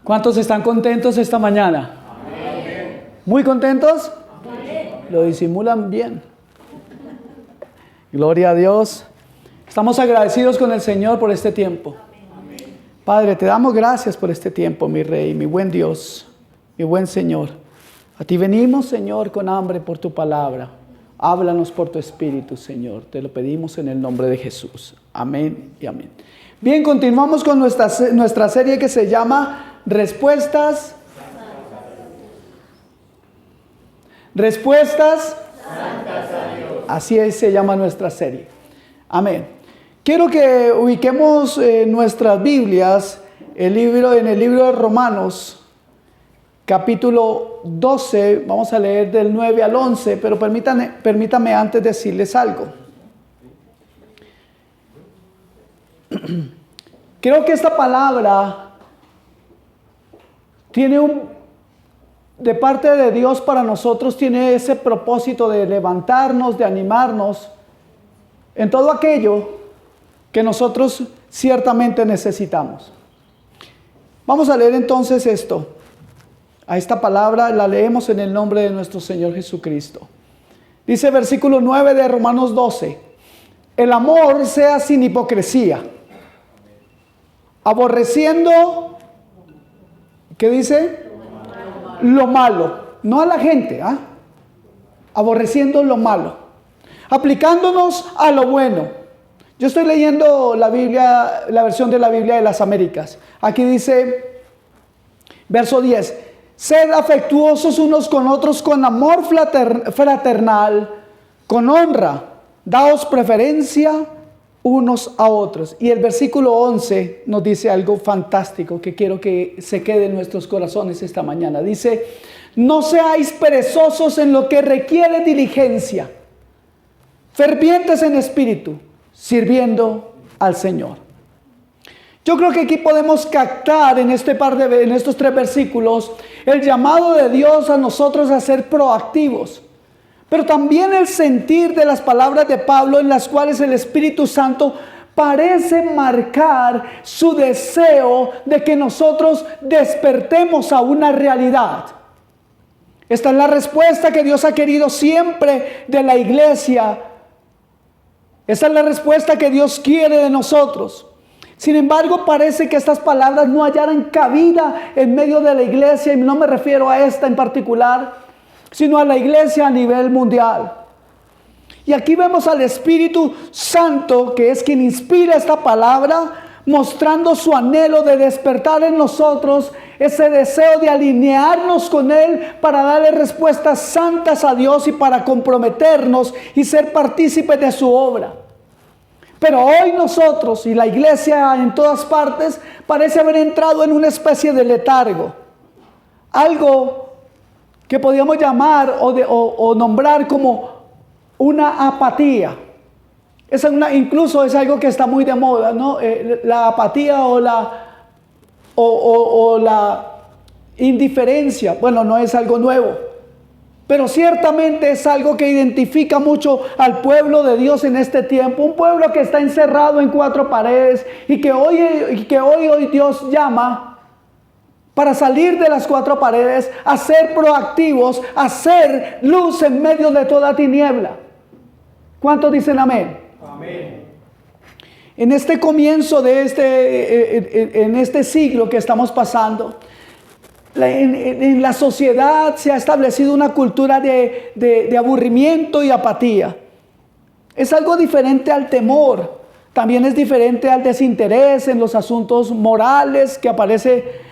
¿Cuántos están contentos esta mañana? Amén. ¿Muy contentos? Amén. Lo disimulan bien. Gloria a Dios. Estamos agradecidos con el Señor por este tiempo. Padre, te damos gracias por este tiempo, mi Rey, mi buen Dios, mi buen Señor. A ti venimos, Señor, con hambre por tu palabra. Háblanos por tu Espíritu, Señor. Te lo pedimos en el nombre de Jesús. Amén y amén. Bien, continuamos con nuestra serie que se llama Respuestas Santas a Dios. Así se llama nuestra serie. Amén. Quiero que ubiquemos nuestras Biblias en el libro de Romanos, capítulo 12. Vamos a leer del 9 al 11, pero permítame antes decirles algo. Creo que esta palabra de parte de Dios para nosotros tiene ese propósito de levantarnos, de animarnos en todo aquello que nosotros ciertamente necesitamos. Vamos a leer entonces esta palabra la leemos en el nombre de nuestro Señor Jesucristo. Dice versículo 9 de Romanos 12: el amor sea sin hipocresía, aborreciendo, ¿qué dice? Lo malo, no a la gente, aborreciendo lo malo, aplicándonos a lo bueno. Yo estoy leyendo la Biblia, la versión de la Biblia de las Américas. Aquí dice, verso 10: sed afectuosos unos con otros con amor fraternal, con honra, daos preferencia unos a otros. Y el versículo 11 nos dice algo fantástico que quiero que se quede en nuestros corazones esta mañana. Dice, no seáis perezosos en lo que requiere diligencia, fervientes en espíritu, sirviendo al Señor. Yo creo que aquí podemos captar en estos 3 versículos el llamado de Dios a nosotros a ser proactivos, pero también el sentir de las palabras de Pablo, en las cuales el Espíritu Santo parece marcar su deseo de que nosotros despertemos a una realidad. Esta es la respuesta que Dios ha querido siempre de la iglesia. Esta es la respuesta que Dios quiere de nosotros. Sin embargo, parece que estas palabras no hallaran cabida en medio de la iglesia, y no me refiero a esta en particular, sino a la iglesia a nivel mundial. Y aquí vemos al Espíritu Santo, que es quien inspira esta palabra, mostrando su anhelo de despertar en nosotros ese deseo de alinearnos con Él para darle respuestas santas a Dios y para comprometernos y ser partícipes de su obra. Pero hoy nosotros y la iglesia en todas partes parece haber entrado en una especie de letargo. Algo que podríamos llamar o nombrar como una apatía. Incluso es algo que está muy de moda, ¿no? La apatía o la indiferencia. Bueno, no es algo nuevo, pero ciertamente es algo que identifica mucho al pueblo de Dios en este tiempo. Un pueblo que está encerrado en 4 paredes y que hoy Dios llama para salir de las 4 paredes, a ser proactivos, a ser luz en medio de toda tiniebla. ¿Cuántos dicen amén? Amén. En este comienzo de en este siglo que estamos pasando, en la sociedad se ha establecido una cultura de aburrimiento y apatía. Es algo diferente al temor. También es diferente al desinterés en los asuntos morales que aparece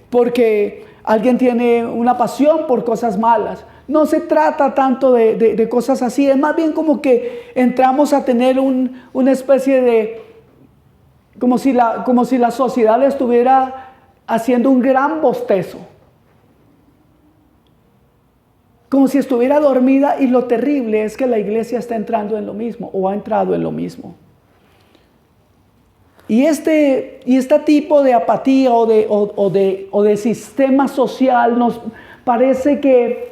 porque alguien tiene una pasión por cosas malas. No se trata tanto de cosas así. Es más bien como que entramos a tener una especie de... como si la sociedad estuviera haciendo un gran bostezo. Como si estuviera dormida, y lo terrible es que la iglesia está entrando en lo mismo, o ha entrado en lo mismo. Y este tipo de apatía o de sistema social nos parece que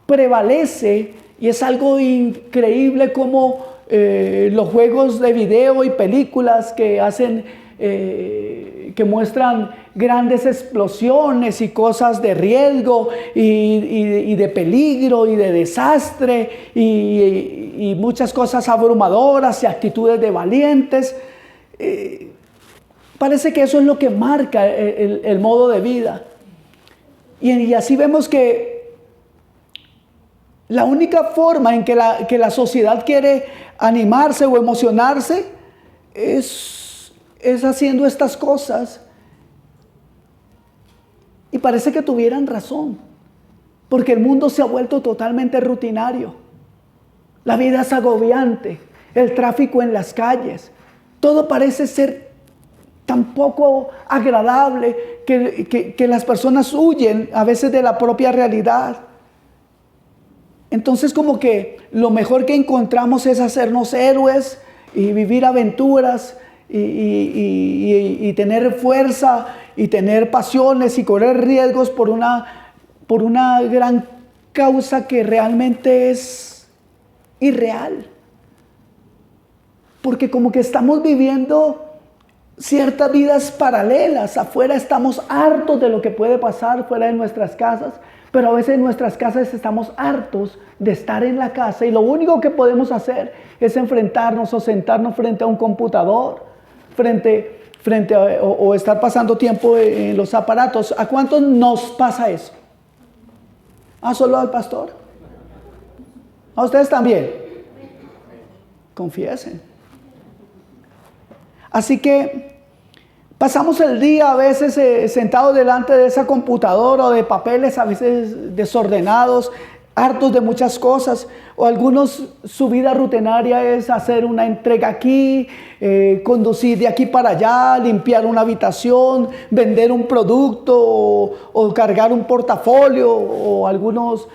prevalece, y es algo increíble como los juegos de video y películas que hacen que muestran grandes explosiones y cosas de riesgo y de peligro y de desastre y muchas cosas abrumadoras y actitudes de valientes. Parece que eso es lo que marca el modo de vida. Y así vemos que la única forma en que la sociedad quiere animarse o emocionarse es haciendo estas cosas. Y parece que tuvieran razón, porque el mundo se ha vuelto totalmente rutinario. La vida es agobiante, el tráfico en las calles, todo parece ser tan poco agradable que las personas huyen a veces de la propia realidad. Entonces como que lo mejor que encontramos es hacernos héroes y vivir aventuras y tener fuerza y tener pasiones y correr riesgos por una gran causa que realmente es irreal. Porque como que estamos viviendo ciertas vidas paralelas. Afuera estamos hartos de lo que puede pasar fuera de nuestras casas, pero a veces en nuestras casas estamos hartos de estar en la casa y lo único que podemos hacer es enfrentarnos o sentarnos frente a un computador, o estar pasando tiempo en los aparatos. ¿A cuántos nos pasa eso? ¿Ah, solo al pastor? ¿A ustedes también? Confiesen. Así que pasamos el día a veces sentados delante de esa computadora o de papeles a veces desordenados, hartos de muchas cosas, o algunos su vida rutinaria es hacer una entrega aquí, conducir de aquí para allá, limpiar una habitación, vender un producto o cargar un portafolio, o algunos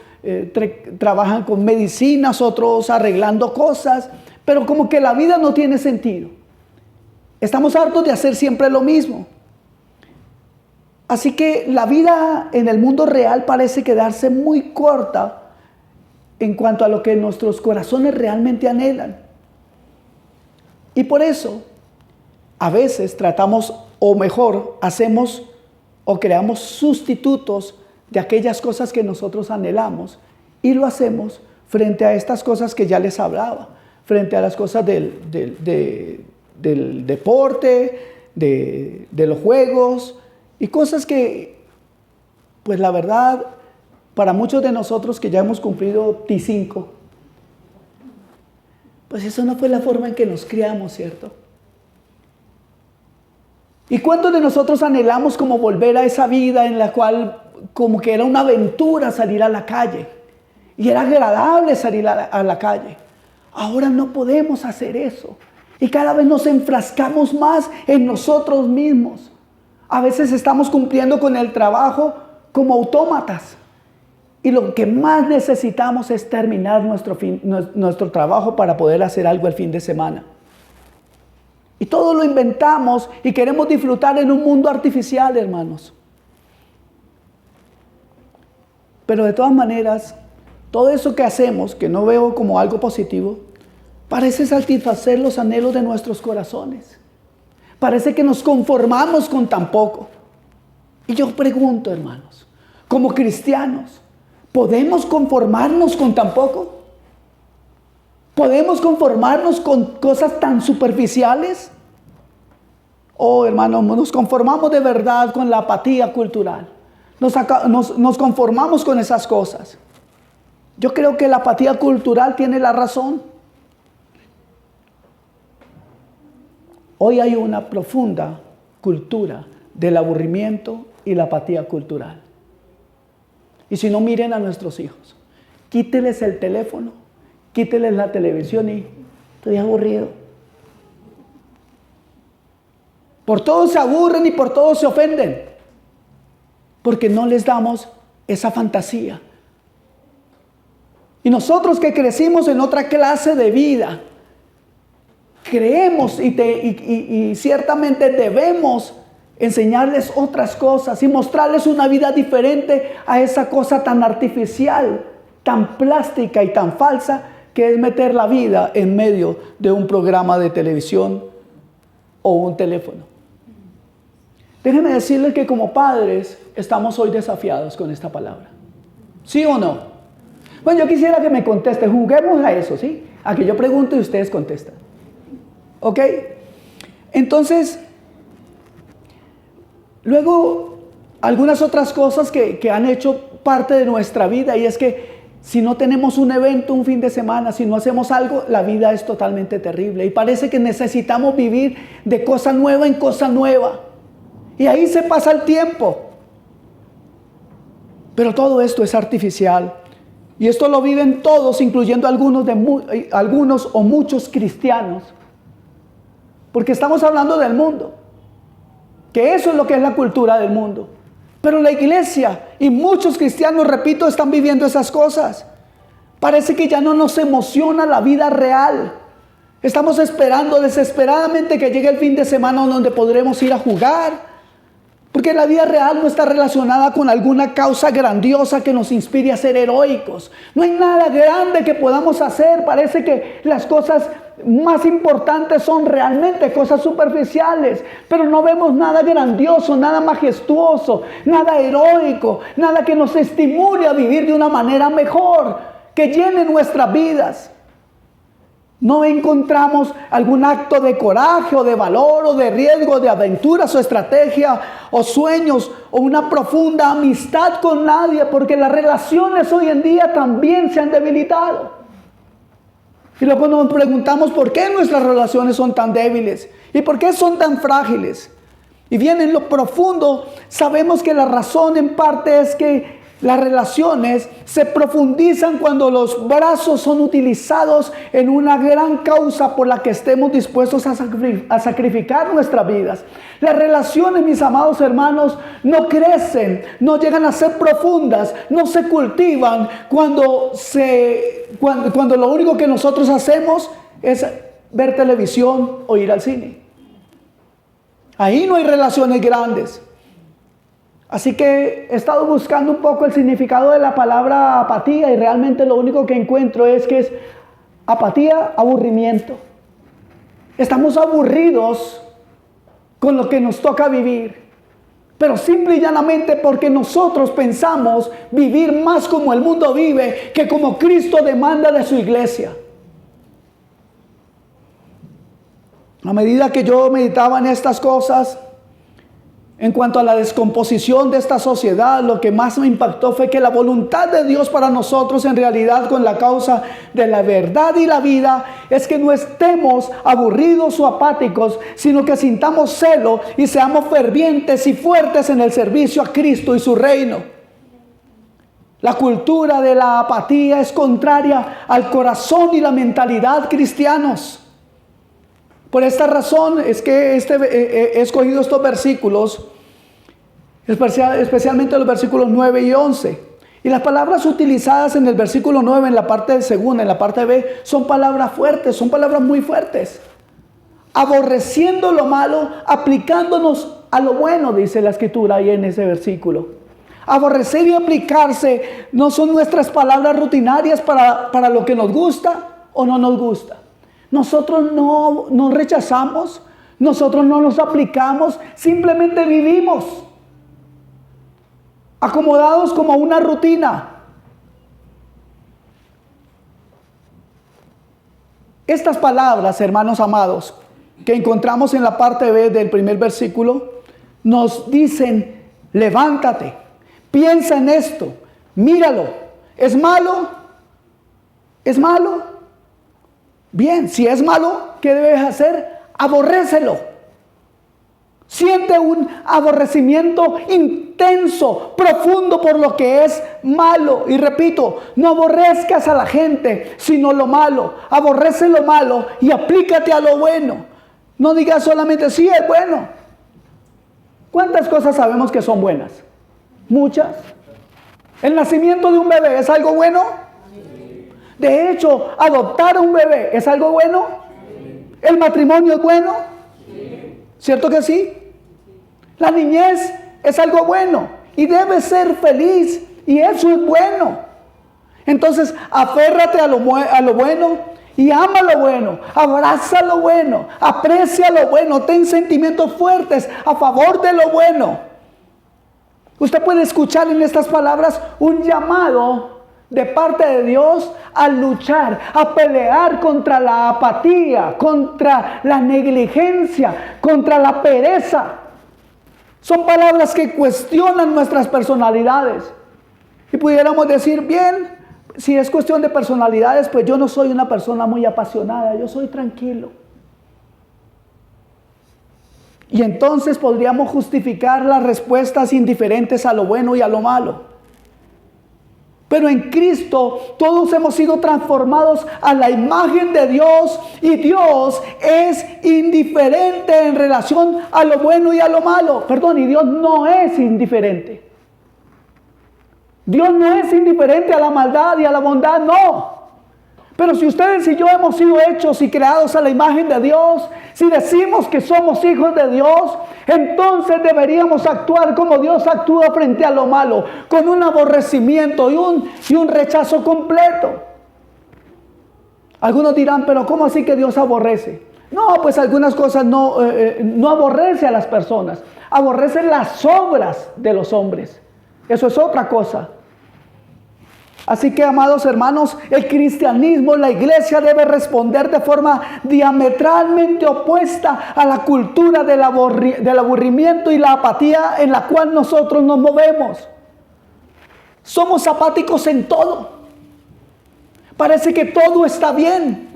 trabajan con medicinas, otros arreglando cosas, pero como que la vida no tiene sentido. Estamos hartos de hacer siempre lo mismo. Así que la vida en el mundo real parece quedarse muy corta en cuanto a lo que nuestros corazones realmente anhelan. Y por eso, a veces tratamos, o mejor, hacemos o creamos sustitutos de aquellas cosas que nosotros anhelamos. Y lo hacemos frente a estas cosas que ya les hablaba, frente a las cosas del deporte, de los juegos y cosas que, pues la verdad, para muchos de nosotros que ya hemos cumplido T5, pues eso no fue la forma en que nos criamos, ¿cierto? ¿Y cuántos de nosotros anhelamos como volver a esa vida en la cual como que era una aventura salir a la calle y era agradable salir a la calle? Ahora no podemos hacer eso. Y cada vez nos enfrascamos más en nosotros mismos. A veces estamos cumpliendo con el trabajo como autómatas. Y lo que más necesitamos es terminar nuestro trabajo para poder hacer algo el fin de semana. Y todo lo inventamos y queremos disfrutar en un mundo artificial, hermanos. Pero de todas maneras, todo eso que hacemos, que no veo como algo positivo, parece satisfacer los anhelos de nuestros corazones. Parece que nos conformamos con tan poco. Y yo pregunto, hermanos, como cristianos, ¿podemos conformarnos con tan poco? ¿Podemos conformarnos con cosas tan superficiales? Oh, hermanos, nos conformamos de verdad con la apatía cultural. Nos conformamos con esas cosas. Yo creo que la apatía cultural tiene la razón. Hoy hay una profunda cultura del aburrimiento y la apatía cultural. Y si no, miren a nuestros hijos. Quíteles el teléfono, quíteles la televisión y estoy aburrido. Por todo se aburren y por todo se ofenden. Porque no les damos esa fantasía. Y nosotros que crecimos en otra clase de vida, creemos y ciertamente debemos enseñarles otras cosas y mostrarles una vida diferente a esa cosa tan artificial, tan plástica y tan falsa que es meter la vida en medio de un programa de televisión o un teléfono. Déjenme decirles que como padres estamos hoy desafiados con esta palabra. ¿Sí o no? Bueno, yo quisiera que me conteste. Juguemos a eso, ¿sí? A que yo pregunto y ustedes contestan. ¿Ok? Entonces, luego, algunas otras cosas que han hecho parte de nuestra vida, y es que si no tenemos un evento, un fin de semana, si no hacemos algo, la vida es totalmente terrible. Y parece que necesitamos vivir de cosa nueva en cosa nueva. Y ahí se pasa el tiempo. Pero todo esto es artificial. Y esto lo viven todos, incluyendo algunos o muchos cristianos. Porque estamos hablando del mundo. Que eso es lo que es la cultura del mundo. Pero la iglesia y muchos cristianos, repito, están viviendo esas cosas. Parece que ya no nos emociona la vida real. Estamos esperando desesperadamente que llegue el fin de semana donde podremos ir a jugar. Porque la vida real no está relacionada con alguna causa grandiosa que nos inspire a ser heroicos. No hay nada grande que podamos hacer. Parece que las cosas más importantes son realmente cosas superficiales, pero no vemos nada grandioso, nada majestuoso, nada heroico, nada que nos estimule a vivir de una manera mejor, que llene nuestras vidas. No encontramos algún acto de coraje o de valor o de riesgo, de aventuras o estrategia o sueños o una profunda amistad con nadie, porque las relaciones hoy en día también se han debilitado. Y luego nos preguntamos por qué nuestras relaciones son tan débiles y por qué son tan frágiles. Y bien, en lo profundo sabemos que la razón en parte es que las relaciones se profundizan cuando los brazos son utilizados en una gran causa por la que estemos dispuestos a sacrificar nuestras vidas. Las relaciones, mis amados hermanos, no crecen, no llegan a ser profundas, no se cultivan cuando lo único que nosotros hacemos es ver televisión o ir al cine. Ahí no hay relaciones grandes. Así que he estado buscando un poco el significado de la palabra apatía y realmente lo único que encuentro es que es apatía, aburrimiento. Estamos aburridos con lo que nos toca vivir, pero simple y llanamente porque nosotros pensamos vivir más como el mundo vive que como Cristo demanda de su iglesia. A medida que yo meditaba en estas cosas, en cuanto a la descomposición de esta sociedad, lo que más me impactó fue que la voluntad de Dios para nosotros, en realidad con la causa de la verdad y la vida, es que no estemos aburridos o apáticos, sino que sintamos celo y seamos fervientes y fuertes en el servicio a Cristo y su reino. La cultura de la apatía es contraria al corazón y la mentalidad cristianos. Por esta razón es que he escogido estos versículos, especialmente los versículos 9 y 11. Y las palabras utilizadas en el versículo 9, en la parte segunda, en la parte B, son palabras fuertes, son palabras muy fuertes. Aborreciendo lo malo, aplicándonos a lo bueno, dice la Escritura ahí en ese versículo. Aborrecer y aplicarse no son nuestras palabras rutinarias para lo que nos gusta o no nos gusta. Nosotros no rechazamos, nosotros no nos aplicamos, simplemente vivimos acomodados como una rutina. Estas palabras, hermanos amados, que encontramos en la parte B del primer versículo, nos dicen: levántate, piensa en esto, míralo, ¿es malo? ¿Es malo? Bien, si es malo, ¿qué debes hacer? Aborrécelo. Siente un aborrecimiento intenso, profundo por lo que es malo. Y repito, no aborrezcas a la gente, sino lo malo. Aborrece lo malo y aplícate a lo bueno. No digas solamente, sí, es bueno. ¿Cuántas cosas sabemos que son buenas? Muchas. ¿El nacimiento de un bebé es algo bueno? De hecho, adoptar a un bebé ¿es algo bueno? ¿El matrimonio es bueno? ¿Cierto que sí? La niñez es algo bueno y debes ser feliz y eso es bueno. Entonces, aférrate a lo bueno y ama lo bueno, abraza lo bueno, aprecia lo bueno, ten sentimientos fuertes a favor de lo bueno. Usted puede escuchar en estas palabras un llamado de parte de Dios a luchar, a pelear contra la apatía, contra la negligencia, contra la pereza. Son palabras que cuestionan nuestras personalidades. Y pudiéramos decir, bien, si es cuestión de personalidades, pues yo no soy una persona muy apasionada, yo soy tranquilo. Y entonces podríamos justificar las respuestas indiferentes a lo bueno y a lo malo. Pero en Cristo todos hemos sido transformados a la imagen de Dios y Dios es indiferente en relación a lo bueno y a lo malo. Perdón, y Dios no es indiferente. Dios no es indiferente a la maldad y a la bondad, no. Pero si ustedes y yo hemos sido hechos y creados a la imagen de Dios, si decimos que somos hijos de Dios, entonces deberíamos actuar como Dios actúa frente a lo malo, con un aborrecimiento y un rechazo completo. Algunos dirán, pero ¿cómo así que Dios aborrece? No, pues algunas cosas no aborrece a las personas, aborrece las obras de los hombres. Eso es otra cosa. Así que, amados hermanos, el cristianismo, la iglesia debe responder de forma diametralmente opuesta a la cultura del aburrimiento y la apatía en la cual nosotros nos movemos. Somos apáticos en todo. Parece que todo está bien.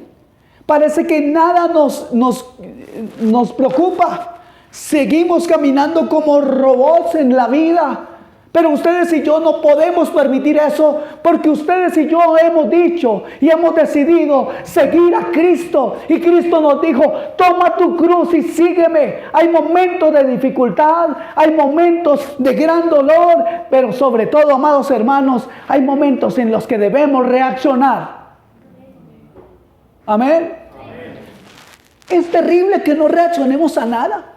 Parece que nada nos preocupa. Seguimos caminando como robots en la vida. Pero ustedes y yo no podemos permitir eso, porque ustedes y yo hemos dicho y hemos decidido seguir a Cristo. Y Cristo nos dijo, toma tu cruz y sígueme. Hay momentos de dificultad, hay momentos de gran dolor, pero sobre todo, amados hermanos, hay momentos en los que debemos reaccionar. Amén. Es terrible que no reaccionemos a nada.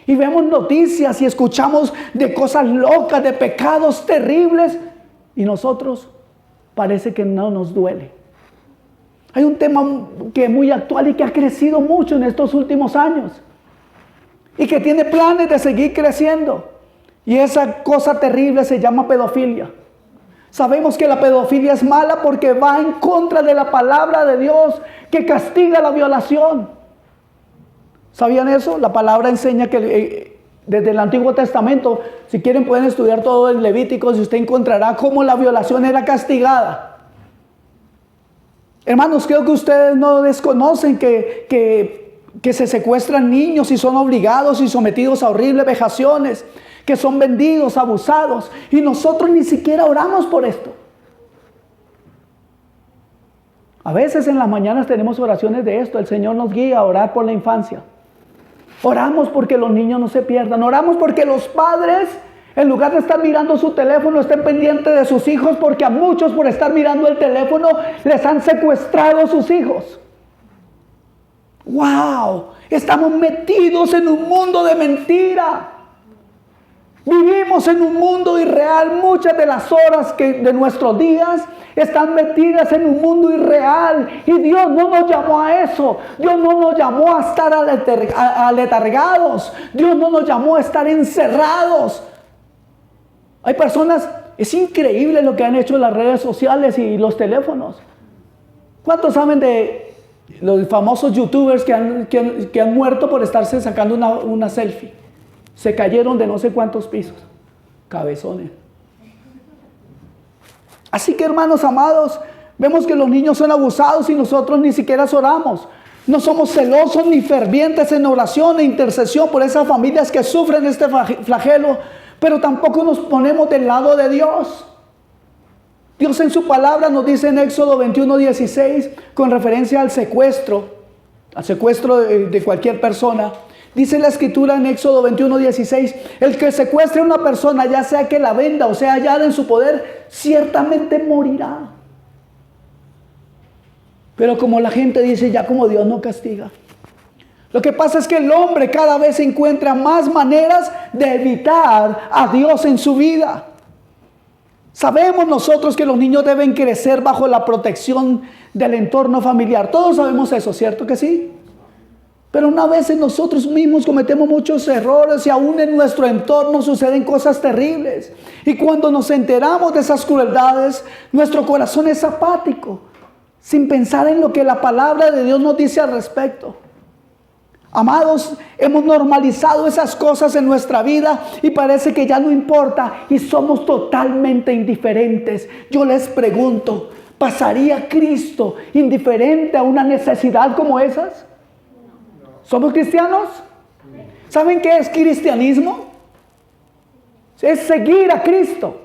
Y vemos noticias y escuchamos de cosas locas, de pecados terribles. Y nosotros parece que no nos duele. Hay un tema que es muy actual y que ha crecido mucho en estos últimos años. Y que tiene planes de seguir creciendo. Y esa cosa terrible se llama pedofilia. Sabemos que la pedofilia es mala porque va en contra de la palabra de Dios que castiga la violación. ¿Sabían eso? La palabra enseña que desde el Antiguo Testamento, si quieren pueden estudiar todo en Levíticos y usted encontrará cómo la violación era castigada. Hermanos, creo que ustedes no desconocen que se secuestran niños y son obligados y sometidos a horribles vejaciones, que son vendidos, abusados, y nosotros ni siquiera oramos por esto. A veces en las mañanas tenemos oraciones de esto, el Señor nos guía a orar por la infancia. Oramos porque los niños no se pierdan. Oramos porque los padres, en lugar de estar mirando su teléfono, estén pendientes de sus hijos, porque a muchos por estar mirando el teléfono les han secuestrado sus hijos. ¡Wow! Estamos metidos en un mundo de mentira. Vivimos en un mundo irreal. Muchas de las horas de nuestros días están metidas en un mundo irreal. Y Dios no nos llamó a eso. Dios no nos llamó a estar aletargados. Dios no nos llamó a estar encerrados. Hay personas, es increíble lo que han hecho las redes sociales y los teléfonos. ¿Cuántos saben de los famosos youtubers que han muerto por estarse sacando una selfie? Se cayeron de no sé cuántos pisos. Cabezones. Así que, hermanos amados, vemos que los niños son abusados y nosotros ni siquiera oramos. No somos celosos ni fervientes en oración e intercesión por esas familias que sufren este flagelo, pero tampoco nos ponemos del lado de Dios. Dios en su palabra nos dice en Éxodo 21:16, con referencia al secuestro de cualquier persona. Dice la escritura en Éxodo 21:16, el que secuestre a una persona, ya sea que la venda o sea hallada en su poder, ciertamente morirá. Pero como la gente dice, ya como Dios no castiga. Lo que pasa es que el hombre cada vez encuentra más maneras de evitar a Dios en su vida. Sabemos nosotros que los niños deben crecer bajo la protección del entorno familiar. Todos sabemos eso, ¿cierto que sí? Pero una vez nosotros mismos cometemos muchos errores y aún en nuestro entorno suceden cosas terribles. Y cuando nos enteramos de esas crueldades, nuestro corazón es apático, sin pensar en lo que la palabra de Dios nos dice al respecto. Amados, hemos normalizado esas cosas en nuestra vida y parece que ya no importa y somos totalmente indiferentes. Yo les pregunto, ¿pasaría Cristo indiferente a una necesidad como esas? ¿Somos cristianos? ¿Saben qué es cristianismo? Es seguir a Cristo,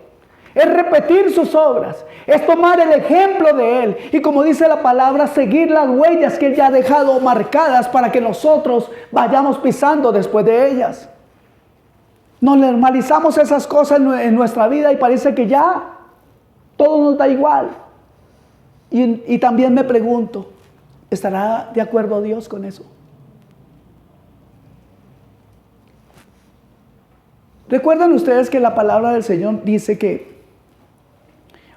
es repetir sus obras, es tomar el ejemplo de Él y, como dice la palabra, seguir las huellas que Él ya ha dejado marcadas para que nosotros vayamos pisando después de ellas. Nos normalizamos esas cosas en nuestra vida y parece que ya todo nos da igual. Y también me pregunto, ¿estará de acuerdo Dios con eso? ¿Recuerdan ustedes que la palabra del Señor dice que,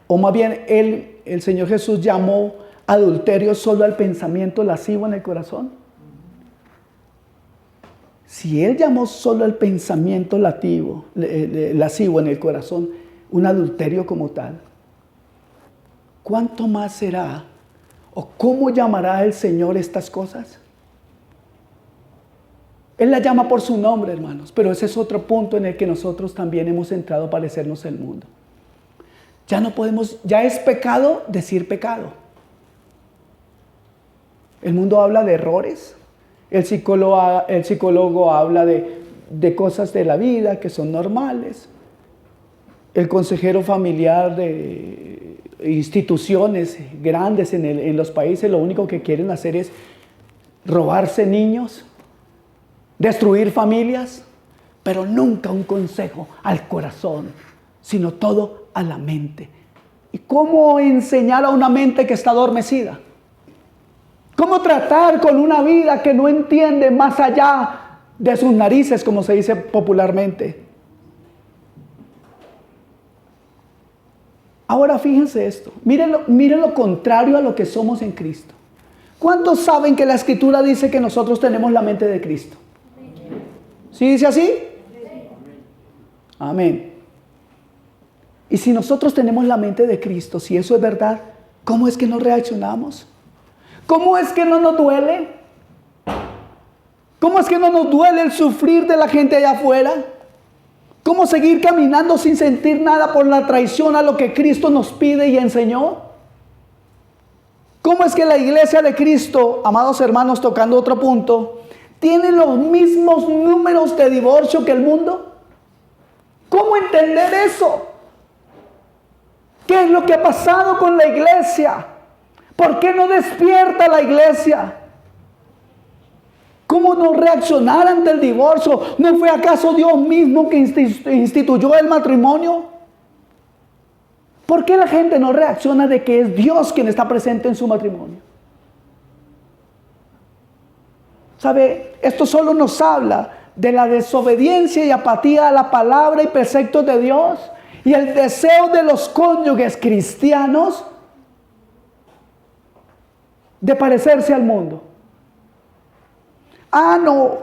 o más bien el Señor Jesús llamó adulterio solo al pensamiento lascivo en el corazón? Si Él llamó solo al pensamiento lascivo en el corazón un adulterio como tal, ¿cuánto más será o cómo llamará el Señor estas cosas? Él la llama por su nombre, hermanos, pero ese es otro punto en el que nosotros también hemos entrado a parecernos al mundo. Ya no podemos, ya es pecado decir pecado. El mundo habla de errores, el psicólogo habla de cosas de la vida que son normales. El consejero familiar de instituciones grandes en los países lo único que quieren hacer es robarse niños, destruir familias, pero nunca un consejo al corazón, sino todo a la mente. ¿Y cómo enseñar a una mente que está adormecida? ¿Cómo tratar con una vida que no entiende más allá de sus narices, como se dice popularmente? Ahora fíjense esto, miren lo contrario a lo que somos en Cristo. ¿Cuántos saben que la Escritura dice que nosotros tenemos la mente de Cristo? ¿Sí dice así? Amén. Y si nosotros tenemos la mente de Cristo, si eso es verdad, ¿cómo es que no reaccionamos? ¿Cómo es que no nos duele? ¿Cómo es que no nos duele el sufrir de la gente allá afuera? ¿Cómo seguir caminando sin sentir nada por la traición a lo que Cristo nos pide y enseñó? ¿Cómo es que la iglesia de Cristo, amados hermanos, tocando otro punto, tiene los mismos números de divorcio que el mundo? ¿Cómo entender eso? ¿Qué es lo que ha pasado con la iglesia? ¿Por qué no despierta la iglesia? ¿Cómo no reaccionar ante el divorcio? ¿No fue acaso Dios mismo que instituyó el matrimonio? ¿Por qué la gente no reacciona de que es Dios quien está presente en su matrimonio? ¿Sabe? Esto solo nos habla de la desobediencia y apatía a la palabra y preceptos de Dios y el deseo de los cónyuges cristianos de parecerse al mundo. Ah, no,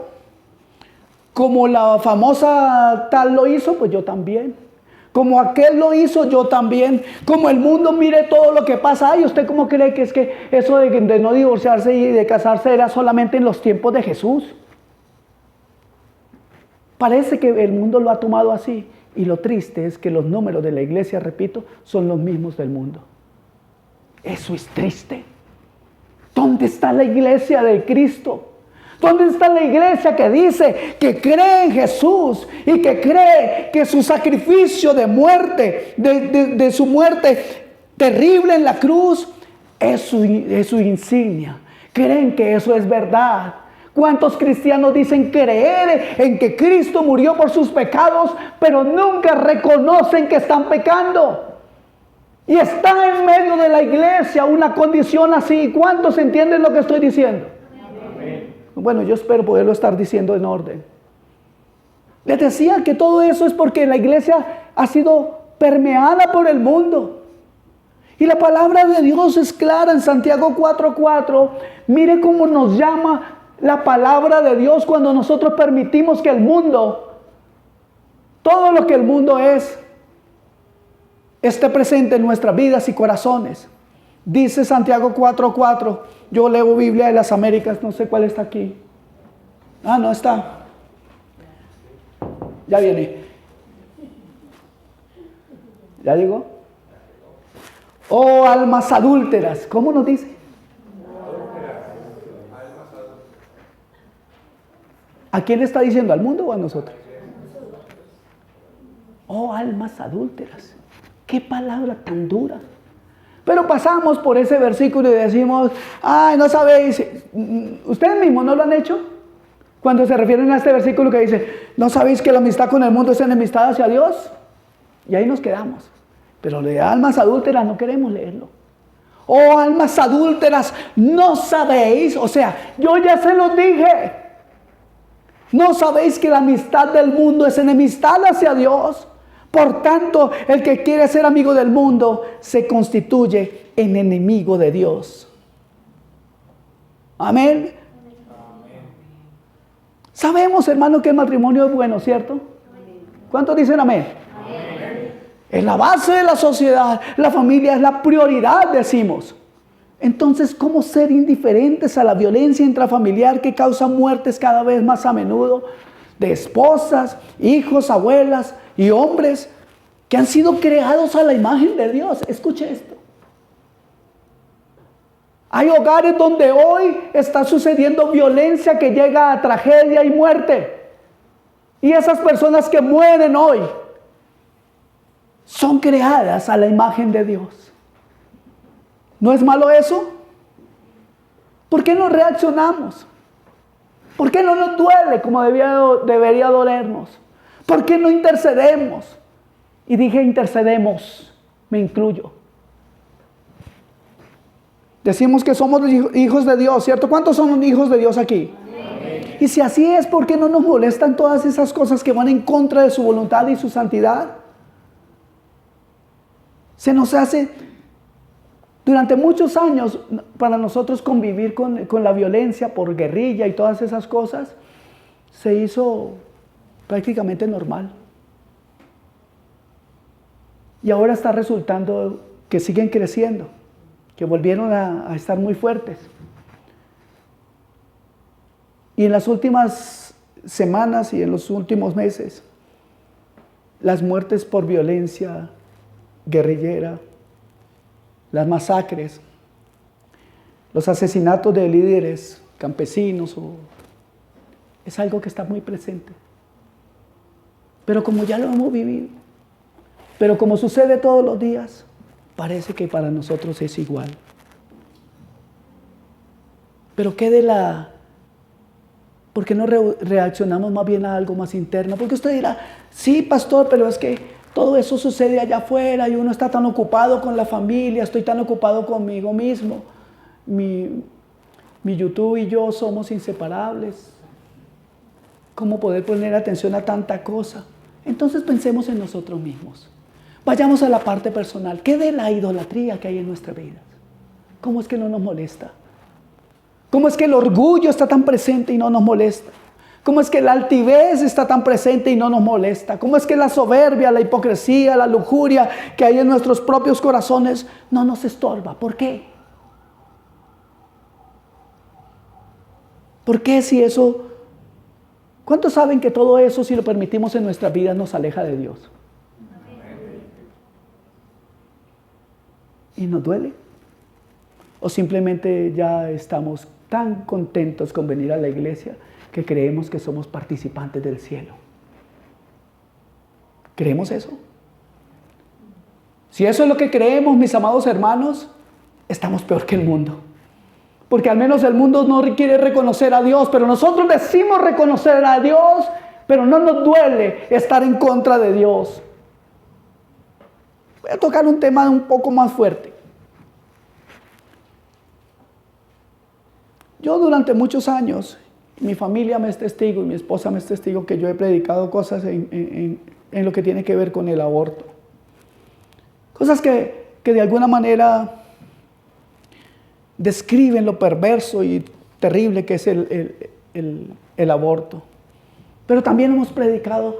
como la famosa tal lo hizo, pues yo también. Como aquel lo hizo, yo también. Como el mundo mire todo lo que pasa. Ay, ¿usted cómo cree que es que eso de no divorciarse y de casarse era solamente en los tiempos de Jesús? Parece que el mundo lo ha tomado así. Y lo triste es que los números de la iglesia, repito, son los mismos del mundo. Eso es triste. ¿Dónde está la iglesia de Cristo? ¿Dónde está la iglesia que dice que cree en Jesús y que cree que su sacrificio de muerte, de su muerte terrible en la cruz, es su insignia? Creen que eso es verdad. ¿Cuántos cristianos dicen creer en que Cristo murió por sus pecados, pero nunca reconocen que están pecando? Y está en medio de la iglesia una condición así. ¿Cuántos entienden lo que estoy diciendo? Bueno, yo espero poderlo estar diciendo en orden. Les decía que todo eso es porque la iglesia ha sido permeada por el mundo. Y la palabra de Dios es clara en Santiago 4:4. Mire cómo nos llama la palabra de Dios cuando nosotros permitimos que el mundo, todo lo que el mundo es, esté presente en nuestras vidas y corazones. Dice Santiago 4:4. Yo leo Biblia de las Américas, no sé cuál está aquí. No está. Ya viene. ¿Ya llegó? Oh, almas adúlteras. ¿Cómo nos dice? ¿A quién le está diciendo? ¿Al mundo o a nosotros? Oh, almas adúlteras. Qué palabra tan dura. Pero pasamos por ese versículo y decimos, ay, no sabéis. ¿Ustedes mismos no lo han hecho? Cuando se refieren a este versículo que dice, ¿no sabéis que la amistad con el mundo es enemistad hacia Dios? Y ahí nos quedamos. Pero de almas adúlteras no queremos leerlo. Oh, almas adúlteras, no sabéis. O sea, yo ya se los dije. ¿No sabéis que la amistad del mundo es enemistad hacia Dios? Por tanto, el que quiere ser amigo del mundo se constituye en enemigo de Dios. Amén. Sabemos, hermano, que el matrimonio es bueno, ¿cierto? ¿Cuántos dicen amén? Amén. Es la base de la sociedad. La familia es la prioridad, decimos. Entonces, ¿cómo ser indiferentes a la violencia intrafamiliar que causa muertes cada vez más a menudo de esposas, hijos, abuelas y hombres que han sido creados a la imagen de Dios? Escuche esto. Hay hogares donde hoy está sucediendo violencia que llega a tragedia y muerte. Y esas personas que mueren hoy son creadas a la imagen de Dios. ¿No es malo eso? ¿Por qué no reaccionamos? ¿Por qué no nos duele como debería dolernos? ¿Por qué no intercedemos? Y dije intercedemos, me incluyo. Decimos que somos hijos de Dios, ¿cierto? ¿Cuántos son hijos de Dios aquí? Amén. Y si así es, ¿por qué no nos molestan todas esas cosas que van en contra de su voluntad y su santidad? Se nos hace, durante muchos años, para nosotros convivir con la violencia por guerrilla y todas esas cosas, se hizo prácticamente normal. Y ahora está resultando que siguen creciendo, que volvieron a estar muy fuertes. Y en las últimas semanas y en los últimos meses, las muertes por violencia guerrillera, las masacres, los asesinatos de líderes campesinos, es algo que está muy presente. Pero como ya lo hemos vivido, pero como sucede todos los días, parece que para nosotros es igual. Pero ¿por qué no reaccionamos más bien a algo más interno? Porque usted dirá, sí, pastor, pero es que todo eso sucede allá afuera y uno está tan ocupado con la familia, estoy tan ocupado conmigo mismo. Mi YouTube y yo somos inseparables. ¿Cómo poder poner atención a tanta cosa? Entonces pensemos en nosotros mismos. Vayamos a la parte personal. ¿Qué de la idolatría que hay en nuestra vida? ¿Cómo es que no nos molesta? ¿Cómo es que el orgullo está tan presente y no nos molesta? ¿Cómo es que la altivez está tan presente y no nos molesta? ¿Cómo es que la soberbia, la hipocresía, la lujuria que hay en nuestros propios corazones no nos estorba? ¿Por qué? ¿Por qué si eso? ¿Cuántos saben que todo eso, si lo permitimos en nuestras vidas, nos aleja de Dios? ¿Y nos duele? ¿O simplemente ya estamos tan contentos con venir a la iglesia que creemos que somos participantes del cielo? ¿Creemos eso? Si eso es lo que creemos, mis amados hermanos, estamos peor que el mundo. Porque al menos el mundo no quiere reconocer a Dios, pero nosotros decimos reconocer a Dios, pero no nos duele estar en contra de Dios. Voy a tocar un tema un poco más fuerte. Yo durante muchos años, mi familia me es testigo y mi esposa me es testigo que yo he predicado cosas en lo que tiene que ver con el aborto. Cosas que de alguna manera describen lo perverso y terrible que es el aborto. Pero también hemos predicado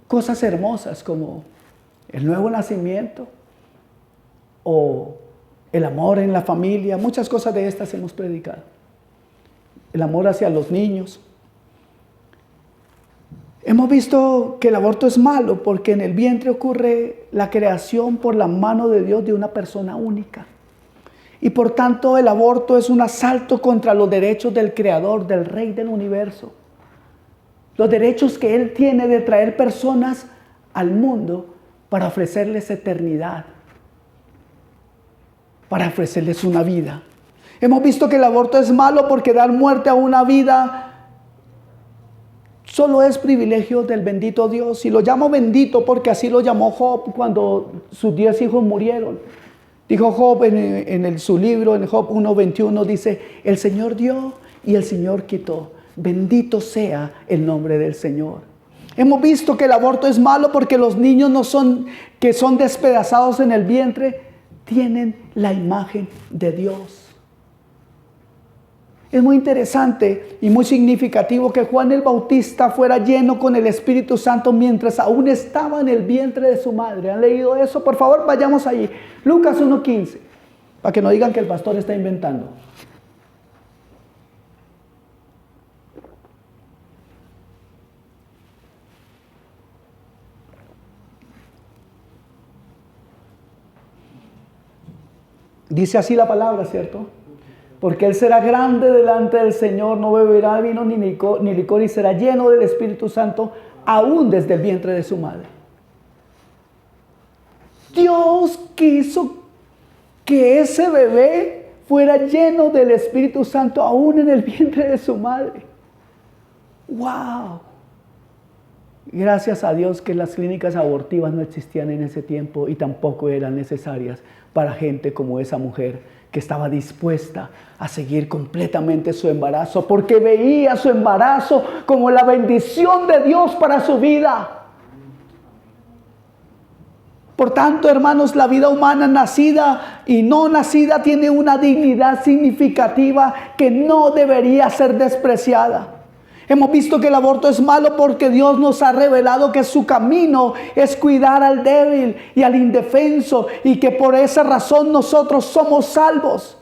cosas hermosas como el nuevo nacimiento o el amor en la familia. Muchas cosas de estas hemos predicado. El amor hacia los niños. Hemos visto que el aborto es malo porque en el vientre ocurre la creación por la mano de Dios de una persona única. Y por tanto el aborto es un asalto contra los derechos del Creador, del Rey del universo. Los derechos que Él tiene de traer personas al mundo para ofrecerles eternidad, para ofrecerles una vida. Hemos visto que el aborto es malo porque dar muerte a una vida solo es privilegio del bendito Dios. Y lo llamo bendito porque así lo llamó Job cuando sus 10 hijos murieron. Dijo Job en su libro, en Job 1:21, dice: el Señor dio y el Señor quitó. Bendito sea el nombre del Señor. Hemos visto que el aborto es malo porque los niños que son despedazados en el vientre tienen la imagen de Dios. Es muy interesante y muy significativo que Juan el Bautista fuera lleno con el Espíritu Santo mientras aún estaba en el vientre de su madre. ¿Han leído eso? Por favor, vayamos allí. Lucas 1:15, para que no digan que el pastor está inventando. Dice así la palabra, ¿cierto? Porque él será grande delante del Señor, no beberá vino ni licor y será lleno del Espíritu Santo aún desde el vientre de su madre. Dios quiso que ese bebé fuera lleno del Espíritu Santo aún en el vientre de su madre. ¡Wow! Gracias a Dios que las clínicas abortivas no existían en ese tiempo y tampoco eran necesarias para gente como esa mujer que estaba dispuesta a seguir completamente su embarazo porque veía su embarazo como la bendición de Dios para su vida. Por tanto, hermanos, la vida humana nacida y no nacida tiene una dignidad significativa que no debería ser despreciada. Hemos visto que el aborto es malo porque Dios nos ha revelado que su camino es cuidar al débil y al indefenso y que por esa razón nosotros somos salvos.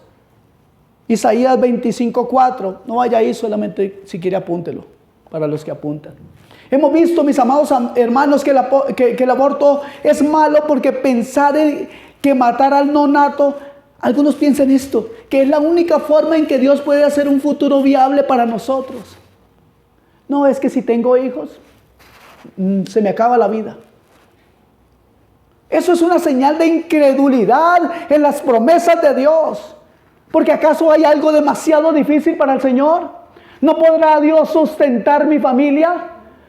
Isaías 25:4. No vaya ahí, solamente si quiere apúntelo, para los que apuntan. Hemos visto, mis amados hermanos, que el aborto es malo porque pensar que matar al nonato, algunos piensan esto, que es la única forma en que Dios puede hacer un futuro viable para nosotros. No, es que si tengo hijos, se me acaba la vida. Eso es una señal de incredulidad en las promesas de Dios. Porque ¿acaso hay algo demasiado difícil para el Señor? ¿No podrá Dios sustentar mi familia?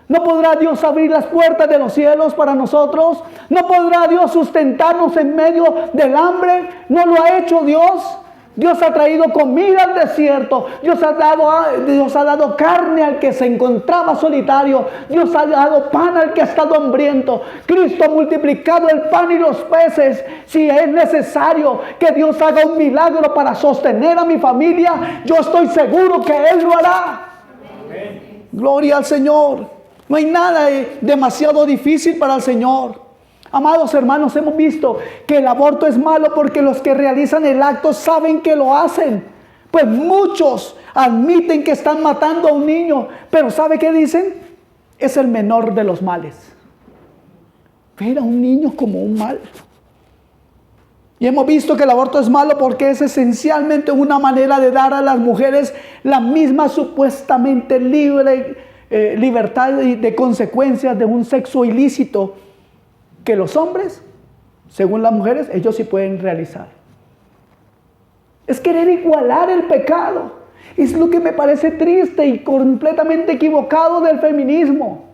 ¿No podrá Dios abrir las puertas de los cielos para nosotros? ¿No podrá Dios sustentarnos en medio del hambre? ¿No lo ha hecho Dios? Dios ha traído comida al desierto. Dios ha dado carne al que se encontraba solitario. Dios ha dado pan al que ha estado hambriento. Cristo ha multiplicado el pan y los peces. Si es necesario que Dios haga un milagro para sostener a mi familia, yo estoy seguro que Él lo hará. Amén. Gloria al Señor. No hay nada demasiado difícil para el Señor. Amados hermanos, hemos visto que el aborto es malo porque los que realizan el acto saben que lo hacen. Pues muchos admiten que están matando a un niño, pero ¿sabe qué dicen? Es el menor de los males. Ver a un niño como un mal. Y hemos visto que el aborto es malo porque es esencialmente una manera de dar a las mujeres la misma supuestamente libertad de consecuencias de un sexo ilícito que los hombres, según las mujeres, ellos sí pueden realizar. Es querer igualar el pecado. Es lo que me parece triste y completamente equivocado del feminismo.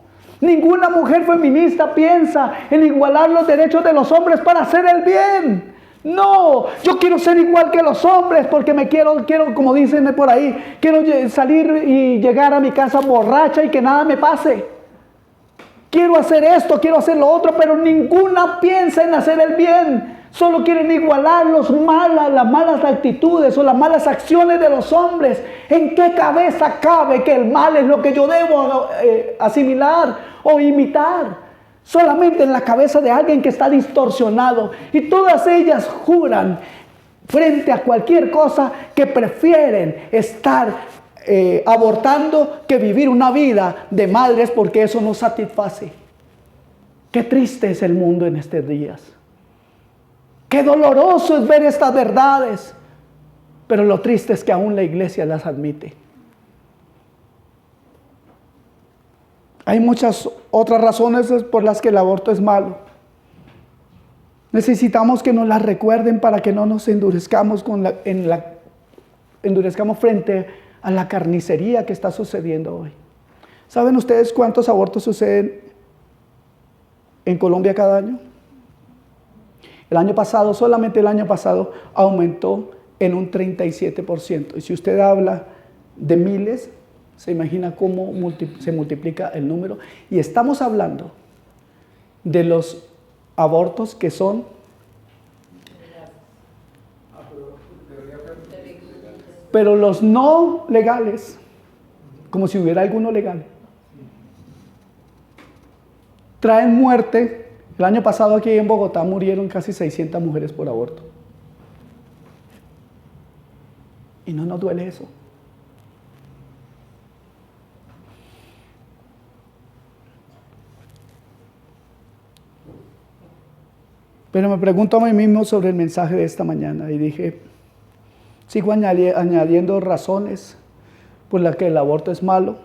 Ninguna mujer feminista piensa en igualar los derechos de los hombres para hacer el bien. No, yo quiero ser igual que los hombres porque me quiero, como dicen por ahí, quiero salir y llegar a mi casa borracha y que nada me pase. quiero hacer esto, quiero hacer lo otro, pero ninguna piensa en hacer el bien. Solo quieren igualar las malas actitudes o las malas acciones de los hombres. ¿En qué cabeza cabe que el mal es lo que yo debo asimilar o imitar? Solamente en la cabeza de alguien que está distorsionado. Y todas ellas juran frente a cualquier cosa que prefieren estar abortando que vivir una vida de madres, porque eso no satisface. Qué triste es el mundo en estos días. Qué doloroso es ver estas verdades. Pero lo triste es que aún la iglesia las admite. Hay muchas otras razones por las que el aborto es malo. Necesitamos que nos las recuerden para que no nos endurezcamos endurezcamos frente a la carnicería que está sucediendo hoy. ¿Saben ustedes cuántos abortos suceden en Colombia cada año? El año pasado, solamente el año pasado, aumentó en un 37%. Y si usted habla de miles, se imagina cómo se multiplica el número. Y estamos hablando de los abortos que son pero los no legales, como si hubiera alguno legal, traen muerte. El año pasado aquí en Bogotá murieron casi 600 mujeres por aborto. Y no nos duele eso. Pero me pregunto a mí mismo sobre el mensaje de esta mañana y dije, sigo añadiendo razones por las que el aborto es malo.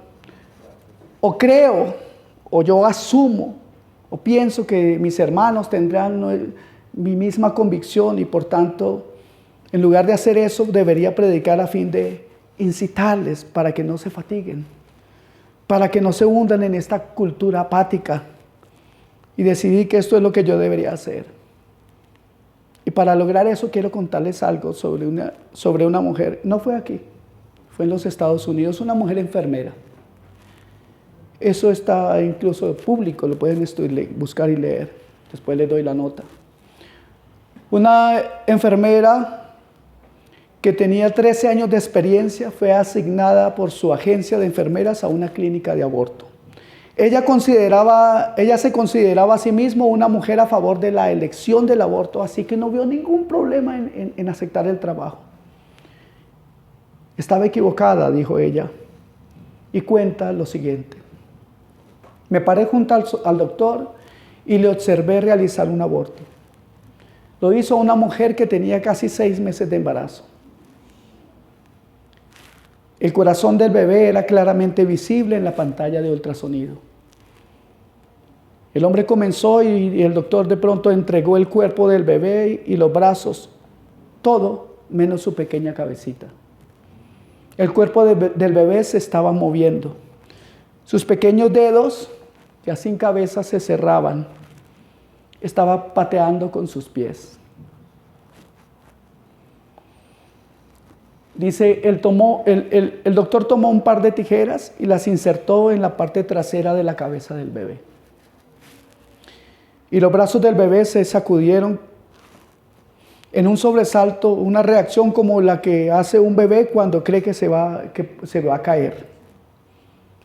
O creo, o yo asumo, o pienso que mis hermanos tendrán mi misma convicción y por tanto, en lugar de hacer eso, debería predicar a fin de incitarles para que no se fatiguen, para que no se hundan en esta cultura apática. Y decidí que esto es lo que yo debería hacer. Y para lograr eso quiero contarles algo sobre una mujer. No fue aquí, fue en los Estados Unidos, una mujer enfermera. Eso está incluso público, lo pueden buscar y leer. Después les doy la nota. Una enfermera que tenía 13 años de experiencia fue asignada por su agencia de enfermeras a una clínica de aborto. Ella se consideraba a sí misma una mujer a favor de la elección del aborto, así que no vio ningún problema en aceptar el trabajo. Estaba equivocada, dijo ella, y cuenta lo siguiente. Me paré junto al doctor y le observé realizar un aborto. Lo hizo una mujer que tenía casi 6 meses de embarazo. El corazón del bebé era claramente visible en la pantalla de ultrasonido. El hombre comenzó y el doctor de pronto entregó el cuerpo del bebé y los brazos, todo menos su pequeña cabecita. El cuerpo del bebé se estaba moviendo. Sus pequeños dedos, ya sin cabeza, se cerraban. Estaba pateando con sus pies. Dice, el doctor tomó un par de tijeras y las insertó en la parte trasera de la cabeza del bebé. Y los brazos del bebé se sacudieron en un sobresalto, una reacción como la que hace un bebé cuando cree que se va a caer.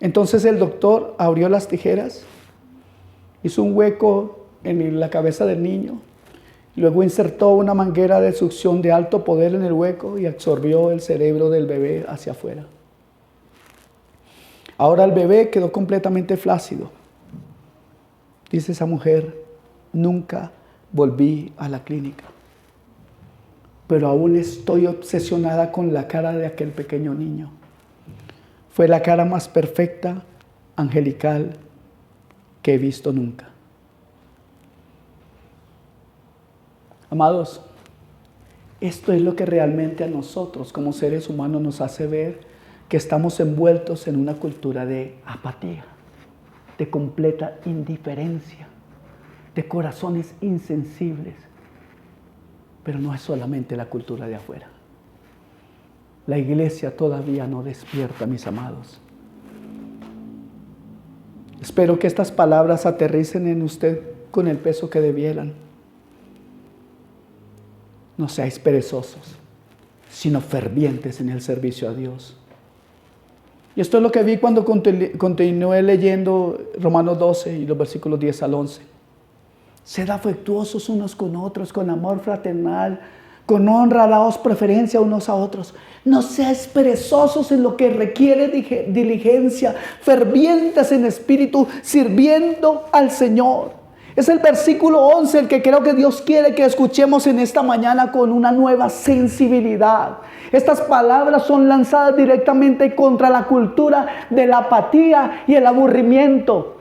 Entonces el doctor abrió las tijeras, hizo un hueco en la cabeza del niño, luego insertó una manguera de succión de alto poder en el hueco y absorbió el cerebro del bebé hacia afuera. Ahora el bebé quedó completamente flácido. Dice esa mujer, nunca volví a la clínica, pero aún estoy obsesionada con la cara de aquel pequeño niño. Fue la cara más perfecta, angelical, que he visto nunca. Amados, esto es lo que realmente a nosotros como seres humanos nos hace ver que estamos envueltos en una cultura de apatía, de completa indiferencia, de corazones insensibles. Pero no es solamente la cultura de afuera. La iglesia todavía no despierta, mis amados. Espero que estas palabras aterricen en usted con el peso que debieran. No seáis perezosos, sino fervientes en el servicio a Dios. Y esto es lo que vi cuando continué leyendo Romanos 12 y los versículos 10 al 11. Sed afectuosos unos con otros, con amor fraternal, con honra, daos preferencia unos a otros. No seáis perezosos en lo que requiere diligencia, fervientes en espíritu, sirviendo al Señor. Es el versículo 11 el que creo que Dios quiere que escuchemos en esta mañana con una nueva sensibilidad. Estas palabras son lanzadas directamente contra la cultura de la apatía y el aburrimiento.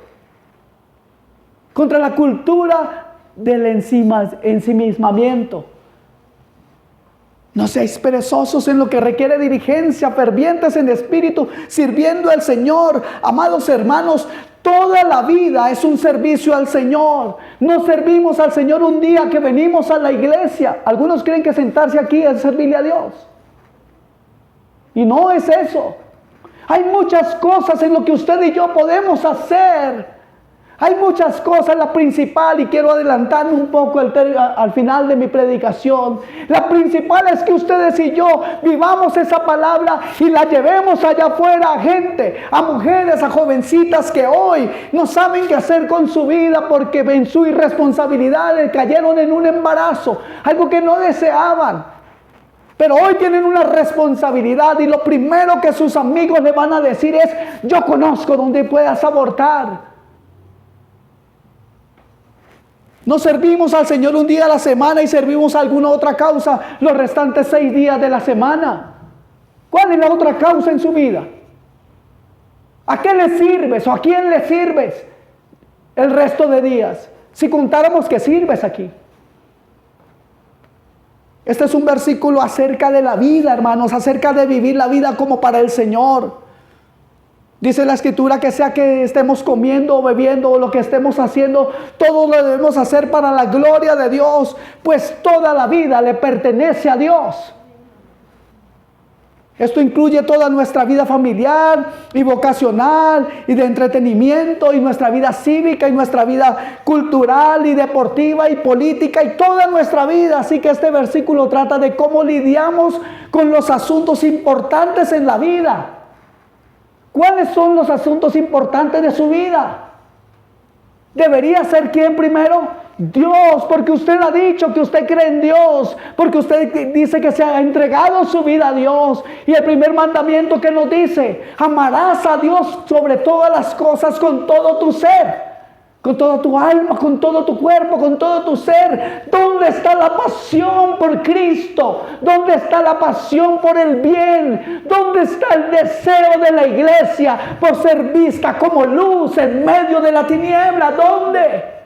Contra la cultura del ensimismamiento. No seáis perezosos en lo que requiere diligencia, fervientes en espíritu, sirviendo al Señor. Amados hermanos, toda la vida es un servicio al Señor. No servimos al Señor un día que venimos a la iglesia. Algunos creen que sentarse aquí es servirle a Dios. Y no es eso. Hay muchas cosas en lo que usted y yo podemos hacer. Hay muchas cosas, la principal, y quiero adelantarme un poco al final de mi predicación. La principal es que ustedes y yo vivamos esa palabra y la llevemos allá afuera a gente, a mujeres, a jovencitas que hoy no saben qué hacer con su vida porque en su irresponsabilidad cayeron en un embarazo, algo que no deseaban. Pero hoy tienen una responsabilidad y lo primero que sus amigos le van a decir es: yo conozco donde puedas abortar. No servimos al Señor un día a la semana y servimos a alguna otra causa los restantes 6 días de la semana. ¿Cuál es la otra causa en su vida? ¿A qué le sirves o a quién le sirves el resto de días? Si contáramos que sirves aquí. Este es un versículo acerca de la vida, hermanos, acerca de vivir la vida como para el Señor. Dice la Escritura que sea que estemos comiendo o bebiendo o lo que estemos haciendo, todo lo debemos hacer para la gloria de Dios, pues toda la vida le pertenece a Dios. Esto incluye toda nuestra vida familiar y vocacional y de entretenimiento y nuestra vida cívica y nuestra vida cultural y deportiva y política y toda nuestra vida. Así que este versículo trata de cómo lidiamos con los asuntos importantes en la vida. ¿Cuáles son los asuntos importantes de su vida? ¿Debería ser quién primero? Dios, porque usted ha dicho que usted cree en Dios, porque usted dice que se ha entregado su vida a Dios. Y el primer mandamiento que nos dice: amarás a Dios sobre todas las cosas con todo tu ser, con toda tu alma, con todo tu cuerpo, con todo tu ser. ¿Dónde está la pasión por Cristo? ¿Dónde está la pasión por el bien? ¿Dónde está el deseo de la iglesia por ser vista como luz en medio de la tiniebla? ¿Dónde?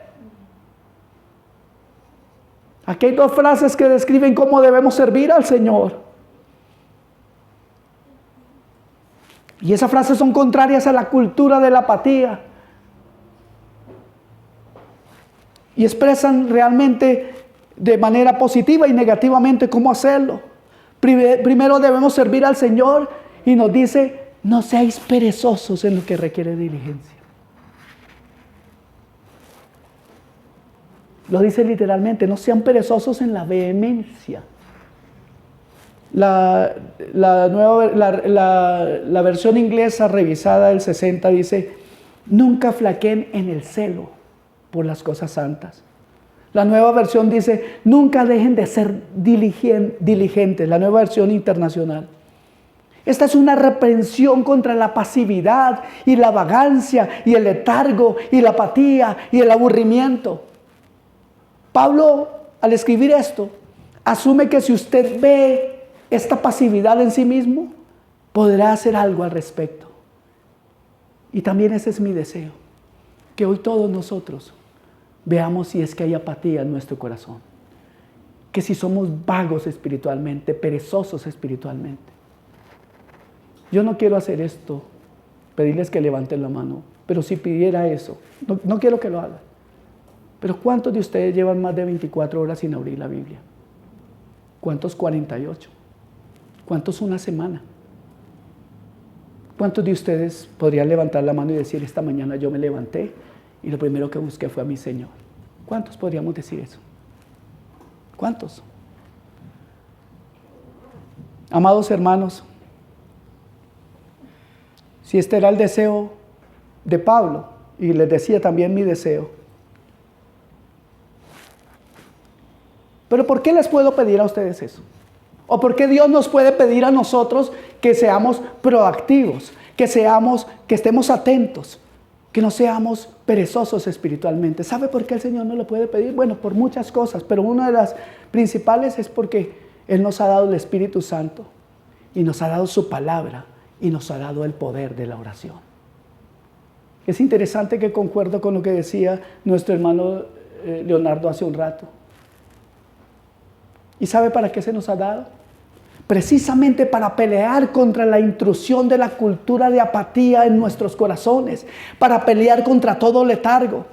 Aquí hay 2 frases que describen cómo debemos servir al Señor. Y esas frases son contrarias a la cultura de la apatía. Y expresan realmente de manera positiva y negativamente cómo hacerlo. Primero debemos servir al Señor y nos dice: no seáis perezosos en lo que requiere diligencia. Lo dice literalmente: no sean perezosos en la vehemencia. La versión inglesa revisada del 60 dice: nunca flaqueen en el celo por las cosas santas. La nueva versión dice: nunca dejen de ser diligentes. La nueva versión internacional. Esta es una reprensión contra la pasividad y la vagancia y el letargo y la apatía y el aburrimiento. Pablo, al escribir esto, asume que si usted ve esta pasividad en sí mismo, podrá hacer algo al respecto. Y también ese es mi deseo, que hoy todos nosotros veamos si es que hay apatía en nuestro corazón, que si somos vagos espiritualmente, perezosos espiritualmente. Yo no quiero hacer esto, pedirles que levanten la mano, pero si pidiera eso, no quiero que lo hagan. Pero ¿cuántos de ustedes llevan más de 24 horas sin abrir la Biblia? ¿Cuántos 48? ¿Cuántos una semana? ¿Cuántos de ustedes podrían levantar la mano y decir, esta mañana yo me levanté y lo primero que busqué fue a mi Señor? ¿Cuántos podríamos decir eso? ¿Cuántos? Amados hermanos, si este era el deseo de Pablo, y les decía también mi deseo, pero ¿por qué les puedo pedir a ustedes eso? ¿O por qué Dios nos puede pedir a nosotros que seamos proactivos, que estemos atentos, que no seamos perezosos espiritualmente? ¿Sabe por qué el Señor no lo puede pedir? Bueno, por muchas cosas, pero una de las principales es porque Él nos ha dado el Espíritu Santo y nos ha dado su palabra y nos ha dado el poder de la oración. Es interesante que concuerdo con lo que decía nuestro hermano Leonardo hace un rato. ¿Y sabe para qué se nos ha dado? Precisamente para pelear contra la intrusión de la cultura de apatía en nuestros corazones, para pelear contra todo letargo.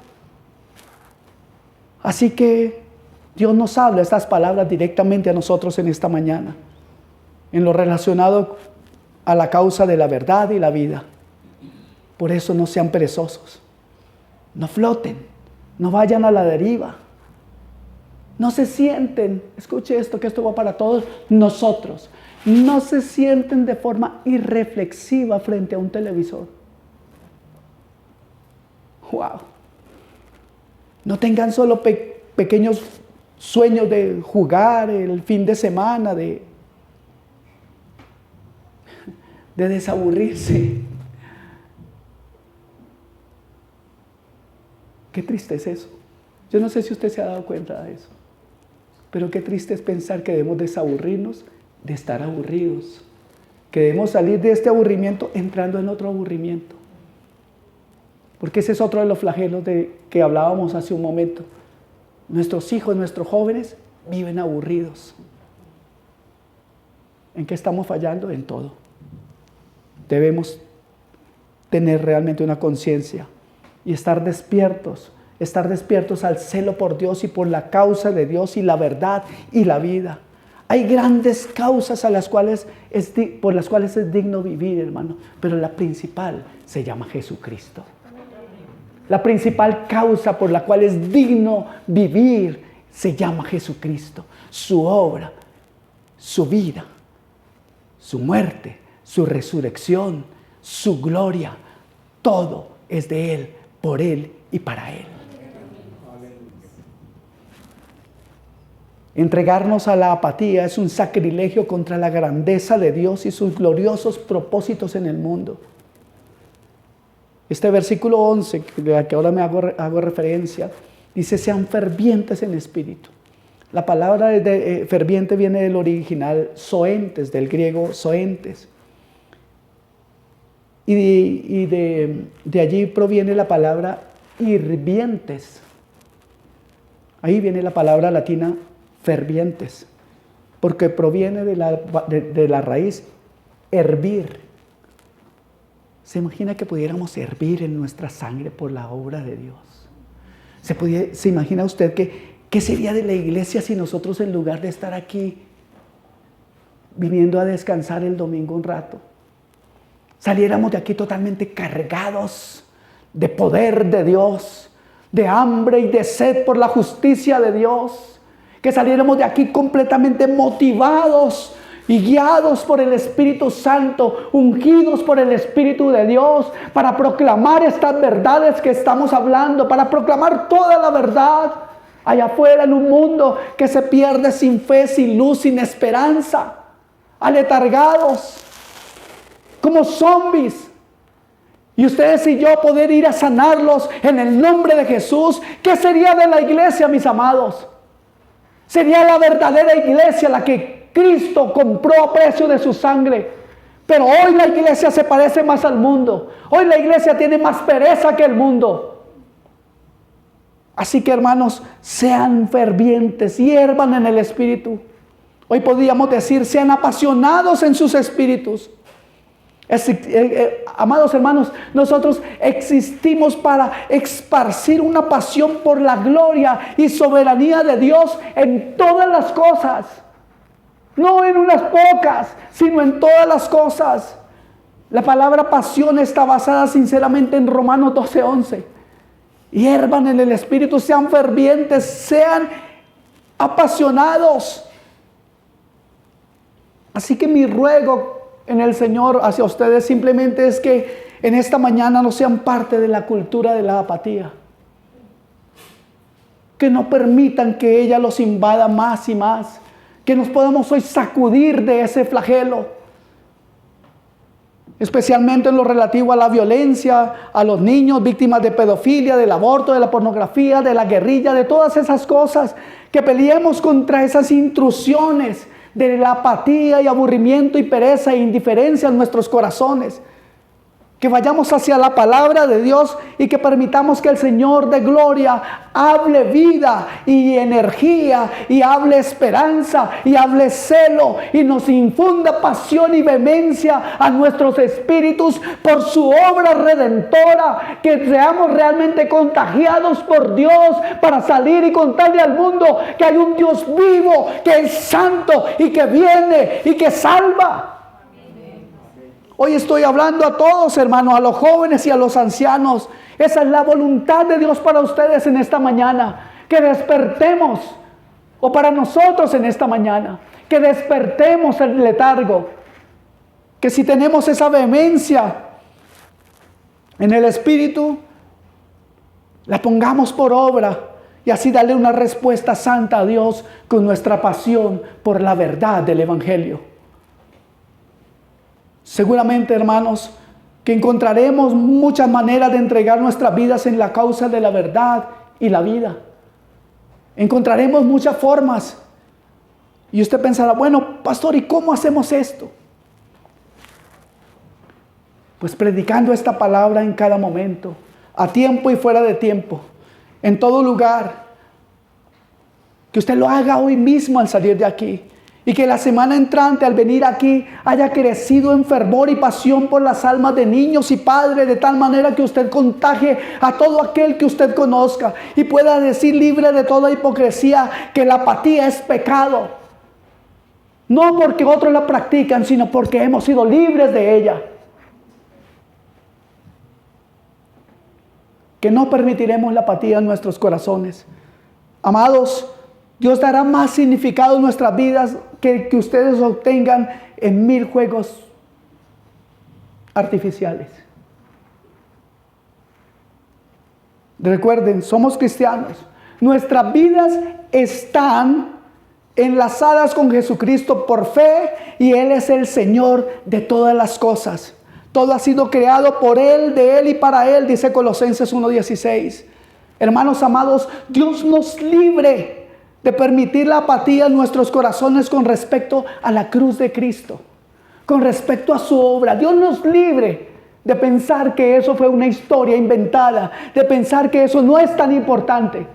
Así que Dios nos habla estas palabras directamente a nosotros en esta mañana, en lo relacionado a la causa de la verdad y la vida. Por eso no sean perezosos, no floten, no vayan a la deriva. No se sienten, escuche esto, que esto va para todos nosotros, no se sienten de forma irreflexiva frente a un televisor. ¡Wow! No tengan solo pequeños sueños de jugar el fin de semana, de desaburrirse. Qué triste es eso. Yo no sé si usted se ha dado cuenta de eso. Pero qué triste es pensar que debemos desaburrirnos de estar aburridos. Que debemos salir de este aburrimiento entrando en otro aburrimiento. Porque ese es otro de los flagelos de que hablábamos hace un momento. Nuestros hijos, nuestros jóvenes viven aburridos. ¿En qué estamos fallando? En todo. Debemos tener realmente una conciencia y estar despiertos al celo por Dios y por la causa de Dios y la verdad y la vida. Hay grandes causas por las cuales es digno vivir, hermano, pero la principal se llama Jesucristo. La principal causa por la cual es digno vivir se llama Jesucristo. Su obra, su vida, su muerte, su resurrección, su gloria, todo es de Él, por Él y para Él. Entregarnos a la apatía es un sacrilegio contra la grandeza de Dios y sus gloriosos propósitos en el mundo. Este versículo 11, al que ahora me hago referencia, dice: sean fervientes en espíritu. La palabra ferviente viene del original zoentes, del griego zoentes. Y de allí proviene la palabra hirvientes. Ahí viene la palabra latina fervientes, porque proviene de la raíz hervir. ¿Se imagina que pudiéramos hervir en nuestra sangre por la obra de Dios? ¿Se imagina usted qué sería de la iglesia si nosotros, en lugar de estar aquí viniendo a descansar el domingo un rato, saliéramos de aquí totalmente cargados de poder de Dios, de hambre y de sed por la justicia de Dios? Que saliéramos de aquí completamente motivados y guiados por el Espíritu Santo, ungidos por el Espíritu de Dios, para proclamar estas verdades que estamos hablando, para proclamar toda la verdad allá afuera en un mundo que se pierde sin fe, sin luz, sin esperanza, aletargados, como zombies. Y ustedes y yo poder ir a sanarlos en el nombre de Jesús. ¿Qué sería de la iglesia, mis amados? Sería la verdadera iglesia, la que Cristo compró a precio de su sangre. Pero hoy la iglesia se parece más al mundo. Hoy la iglesia tiene más pereza que el mundo. Así que, hermanos, sean fervientes, hiervan en el Espíritu. Hoy podríamos decir, sean apasionados en sus espíritus. Amados hermanos, nosotros existimos para esparcir una pasión por la gloria y soberanía de Dios en todas las cosas. No en unas pocas, sino en todas las cosas. La palabra pasión está basada sinceramente en Romanos 12:11. Hiervan en el Espíritu, sean fervientes, sean apasionados. Así que mi ruego en el Señor hacia ustedes simplemente es que en esta mañana no sean parte de la cultura de la apatía. Que no permitan que ella los invada más y más. Que nos podamos hoy sacudir de ese flagelo. Especialmente en lo relativo a la violencia, a los niños víctimas de pedofilia, del aborto, de la pornografía, de la guerrilla, de todas esas cosas. Que peleemos contra esas intrusiones de la apatía y aburrimiento y pereza e indiferencia en nuestros corazones. Que vayamos hacia la palabra de Dios y que permitamos que el Señor de gloria hable vida y energía y hable esperanza y hable celo y nos infunda pasión y vehemencia a nuestros espíritus por su obra redentora. Que seamos realmente contagiados por Dios para salir y contarle al mundo que hay un Dios vivo, que es santo y que viene y que salva. Hoy estoy hablando a todos, hermanos, a los jóvenes y a los ancianos. Esa es la voluntad de Dios para ustedes en esta mañana. Que despertemos, o para nosotros en esta mañana, que despertemos el letargo. Que si tenemos esa vehemencia en el Espíritu, la pongamos por obra y así darle una respuesta santa a Dios con nuestra pasión por la verdad del Evangelio. Seguramente, hermanos, que encontraremos muchas maneras de entregar nuestras vidas en la causa de la verdad y la vida. Encontraremos muchas formas. Y usted pensará, bueno, pastor, ¿y cómo hacemos esto? Pues predicando esta palabra en cada momento, a tiempo y fuera de tiempo, en todo lugar. Que usted lo haga hoy mismo al salir de aquí. Y que la semana entrante al venir aquí haya crecido en fervor y pasión por las almas de niños y padres, de tal manera que usted contagie a todo aquel que usted conozca y pueda decir libre de toda hipocresía que la apatía es pecado. No porque otros la practican, sino porque hemos sido libres de ella. Que no permitiremos la apatía en nuestros corazones. Amados, Dios dará más significado en nuestras vidas que ustedes obtengan en 1000 juegos artificiales. Recuerden, somos cristianos. Nuestras vidas están enlazadas con Jesucristo por fe y Él es el Señor de todas las cosas. Todo ha sido creado por Él, de Él y para Él, dice Colosenses 1:16. Hermanos amados, Dios nos libre de permitir la apatía en nuestros corazones con respecto a la cruz de Cristo, con respecto a su obra. Dios nos libre de pensar que eso fue una historia inventada, de pensar que eso no es tan importante.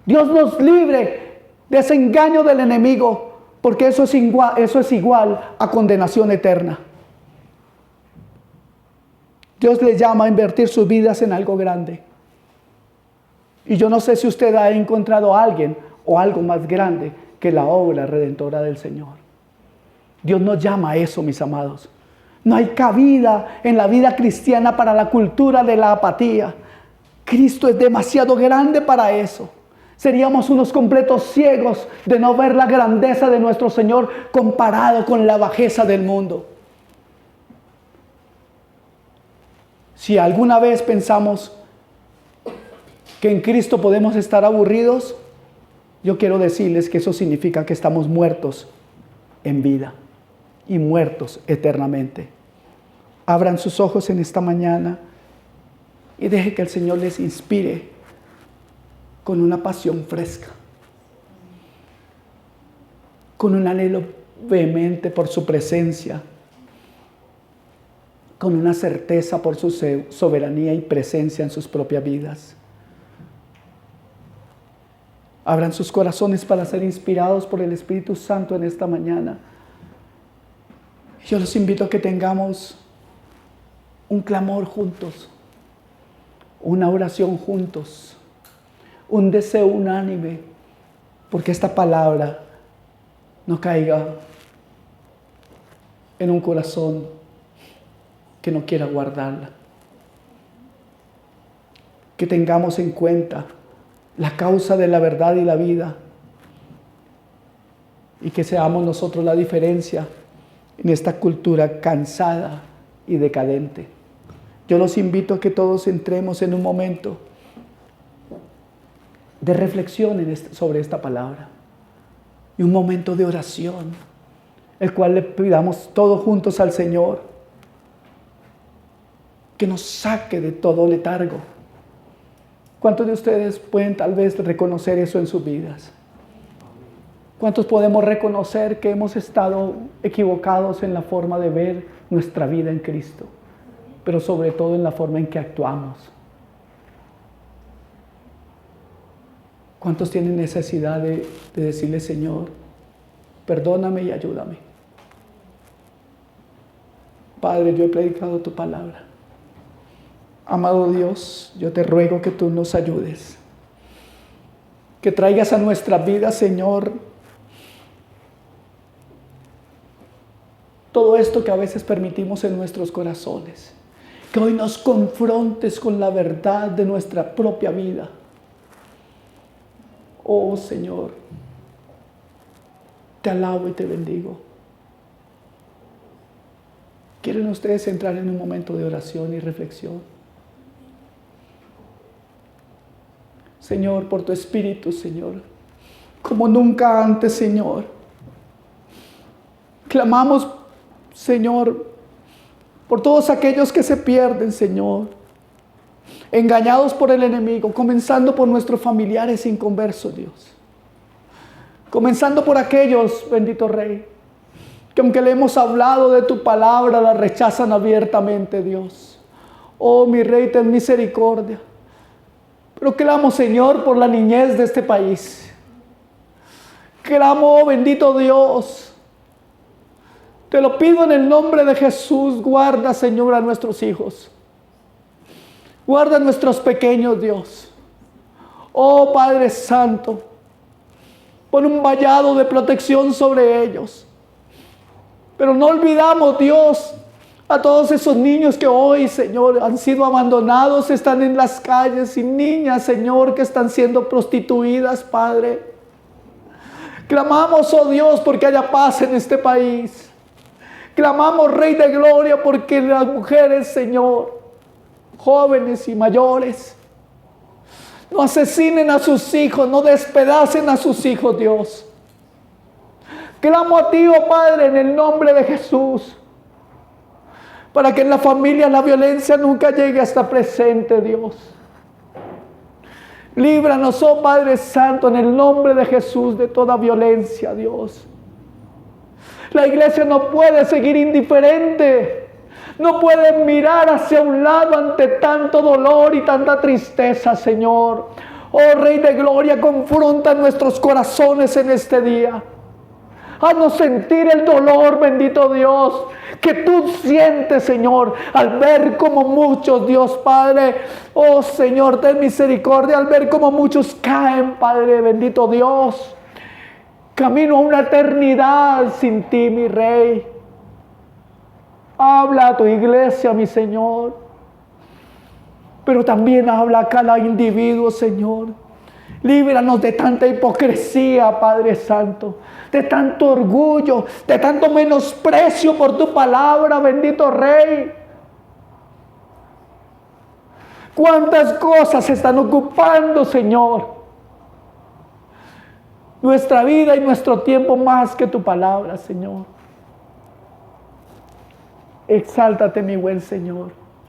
Dios nos libre de ese engaño del enemigo, porque eso es igual a condenación eterna. Dios les llama a invertir sus vidas en algo grande. Y yo no sé si usted ha encontrado a alguien o algo más grande que la obra redentora del Señor. Dios nos llama a eso, mis amados. No hay cabida en la vida cristiana para la cultura de la apatía. Cristo es demasiado grande para eso. Seríamos unos completos ciegos de no ver la grandeza de nuestro Señor comparado con la bajeza del mundo. Si alguna vez pensamos que en Cristo podemos estar aburridos, yo quiero decirles que eso significa que estamos muertos en vida y muertos eternamente. Abran sus ojos en esta mañana y deje que el Señor les inspire con una pasión fresca, con un anhelo vehemente por su presencia, con una certeza por su soberanía y presencia en sus propias vidas. Abran sus corazones para ser inspirados por el Espíritu Santo en esta mañana. Yo los invito a que tengamos un clamor juntos, una oración juntos, un deseo unánime, porque esta palabra no caiga en un corazón que no quiera guardarla. Que tengamos en cuenta la causa de la verdad y la vida, y que seamos nosotros la diferencia en esta cultura cansada y decadente. Yo los invito a que todos entremos en un momento de reflexión sobre esta palabra y un momento de oración, el cual le pidamos todos juntos al Señor que nos saque de todo letargo. ¿Cuántos de ustedes pueden tal vez reconocer eso en sus vidas? ¿Cuántos podemos reconocer que hemos estado equivocados en la forma de ver nuestra vida en Cristo? Pero sobre todo en la forma en que actuamos. ¿Cuántos tienen necesidad de decirle, Señor, perdóname y ayúdame? Padre, yo he predicado tu palabra. Amado Dios, yo te ruego que tú nos ayudes. Que traigas a nuestra vida, Señor, todo esto que a veces permitimos en nuestros corazones. Que hoy nos confrontes con la verdad de nuestra propia vida. Oh Señor, te alabo y te bendigo. ¿Quieren ustedes entrar en un momento de oración y reflexión? Señor, por tu Espíritu, Señor, como nunca antes, Señor, clamamos, Señor, por todos aquellos que se pierden, Señor, engañados por el enemigo, comenzando por nuestros familiares inconversos, Dios. Comenzando por aquellos, bendito Rey, que aunque le hemos hablado de tu palabra, la rechazan abiertamente, Dios. Oh, mi Rey, ten misericordia. Pero clamo, Señor, por la niñez de este país. Clamo, bendito Dios. Te lo pido en el nombre de Jesús. Guarda, Señor, a nuestros hijos. Guarda a nuestros pequeños, Dios. Oh, Padre Santo, pon un vallado de protección sobre ellos. Pero no olvidamos, Dios, a todos esos niños que hoy, Señor, han sido abandonados, están en las calles, y niñas, Señor, que están siendo prostituidas, Padre. Clamamos, oh Dios, porque haya paz en este país. Clamamos, Rey de Gloria, porque las mujeres, Señor, jóvenes y mayores, no asesinen a sus hijos, no despedacen a sus hijos, Dios. Clamo a ti, oh Padre, en el nombre de Jesús, para que en la familia la violencia nunca llegue hasta presente, Dios. Líbranos, oh Padre Santo, en el nombre de Jesús, de toda violencia, Dios. La iglesia no puede seguir indiferente. No puede mirar hacia un lado ante tanto dolor y tanta tristeza, Señor. Oh Rey de Gloria, confronta nuestros corazones en este día. Haznos sentir el dolor, bendito Dios, que tú sientes, Señor, al ver como muchos, Dios Padre, oh Señor, ten misericordia, al ver como muchos caen, Padre, bendito Dios, camino a una eternidad sin ti, mi Rey. Habla a tu iglesia, mi Señor, pero también habla a cada individuo, Señor. Líbranos de tanta hipocresía, Padre Santo, de tanto orgullo, de tanto menosprecio por tu palabra, bendito Rey. ¿Cuántas cosas están ocupando, Señor, nuestra vida y nuestro tiempo más que tu palabra, Señor? Exáltate, mi buen Señor.